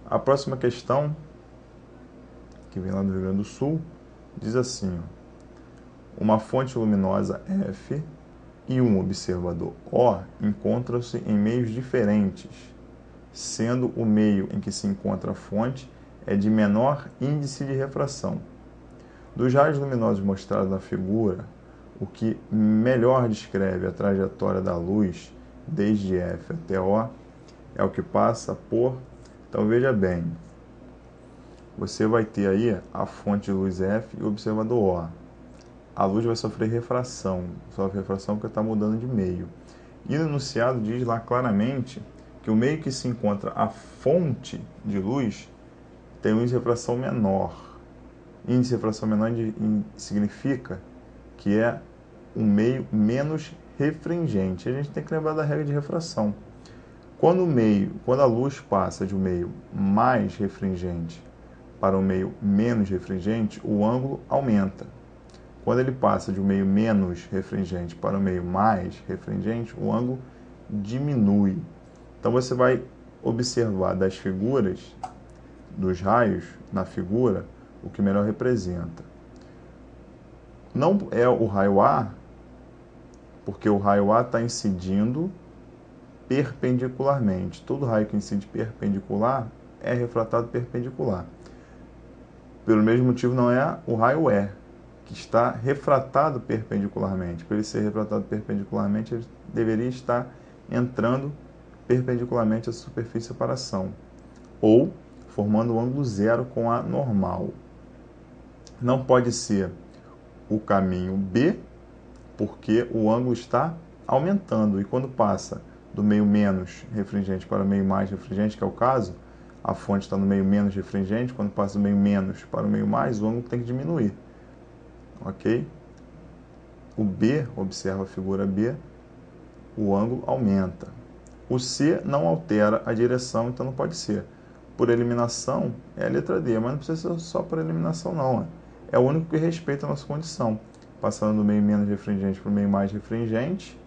A próxima questão, que vem lá do Rio Grande do Sul, diz assim: ó, uma fonte luminosa F e um observador O encontram-se em meios diferentes, sendo o meio em que se encontra a fonte é de menor índice de refração. Dos raios luminosos mostrados na figura, o que melhor descreve a trajetória da luz desde F até O é o que passa por... Então veja bem, você vai ter aí a fonte de luz F e o observador O. A luz vai sofrer refração porque está mudando de meio. E no enunciado diz lá claramente que o meio que se encontra a fonte de luz tem um índice de refração menor. Índice de refração menor significa que é um meio menos refringente. A gente tem que lembrar da regra de refração. Quando a luz passa de um meio mais refringente para um meio menos refringente, o ângulo aumenta. Quando ele passa de um meio menos refringente para um meio mais refringente, o ângulo diminui. Então você vai observar das figuras, dos raios na figura, o que melhor representa. Não é o raio A, porque o raio A está incidindo perpendicularmente. Todo raio que incide perpendicular é refratado perpendicular. Pelo mesmo motivo, não é o raio E, que está refratado perpendicularmente. Para ele ser refratado perpendicularmente, ele deveria estar entrando perpendicularmente à superfície de separação, ou formando o ângulo zero com a normal. Não pode ser o caminho B, porque o ângulo está aumentando, e quando passa do meio menos refringente para o meio mais refringente, que é o caso, a fonte está no meio menos refringente, quando passa do meio menos para o meio mais, o ângulo tem que diminuir. Ok? O B, observa a figura B, o ângulo aumenta. O C não altera a direção, então não pode ser. Por eliminação, é a letra D, mas não precisa ser só por eliminação, não. É o único que respeita a nossa condição. Passando do meio menos refringente para o meio mais refringente,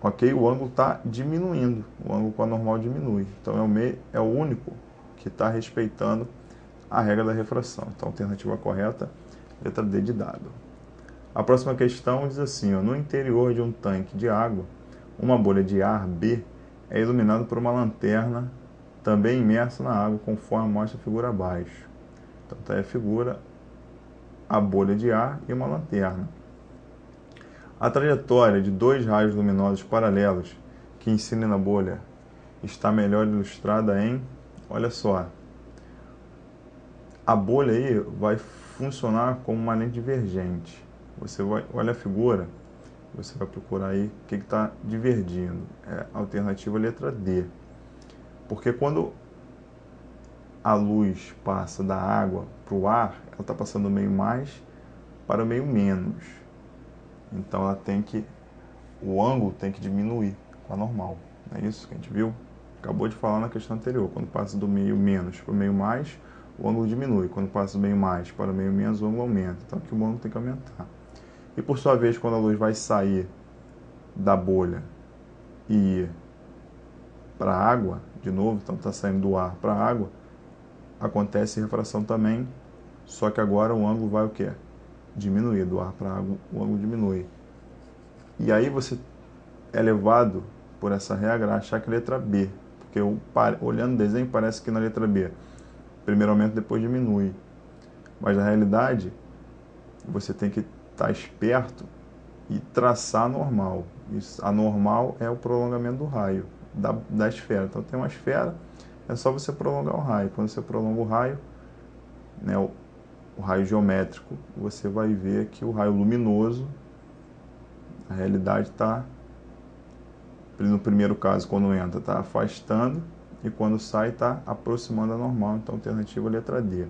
ok? O ângulo está diminuindo, o ângulo com a normal diminui. Então é o único que está respeitando a regra da refração. Então, a alternativa correta, letra D de dado. A próxima questão diz assim: ó, no interior de um tanque de água, uma bolha de ar B é iluminada por uma lanterna também imersa na água, conforme mostra a figura abaixo. Então, está aí a figura, a bolha de ar e uma lanterna. A trajetória de dois raios luminosos paralelos que incidem na bolha está melhor ilustrada em... Olha só, a bolha aí vai funcionar como uma lente divergente. Você vai, olha a figura, você vai procurar aí o que está divergindo. É a alternativa letra D. Porque quando a luz passa da água para o ar, ela está passando do meio mais para o meio menos. Então ela tem que, o ângulo tem que diminuir com a normal. Não é isso que a gente viu? Acabou de falar na questão anterior. Quando passa do meio menos para o meio mais, o ângulo diminui. Quando passa do meio mais para o meio menos, o ângulo aumenta. Então aqui o ângulo tem que aumentar. E por sua vez, quando a luz vai sair da bolha e ir para a água, de novo, então está saindo do ar para a água, acontece refração também, só que agora o ângulo vai o quê? Diminuir, do ar para a água o ângulo diminui. E aí você é levado por essa regra a achar que é letra B, porque olhando o desenho parece que na letra B, primeiro aumenta, depois diminui. Mas na realidade, você tem que estar esperto e traçar a normal. A normal é o prolongamento do raio, da esfera. Então tem uma esfera, é só você prolongar o raio. Quando você prolonga o raio, né, o raio geométrico, você vai ver que o raio luminoso, a realidade está, no primeiro caso, quando entra, está afastando, e quando sai, está aproximando a normal. Então, a alternativa é a letra D.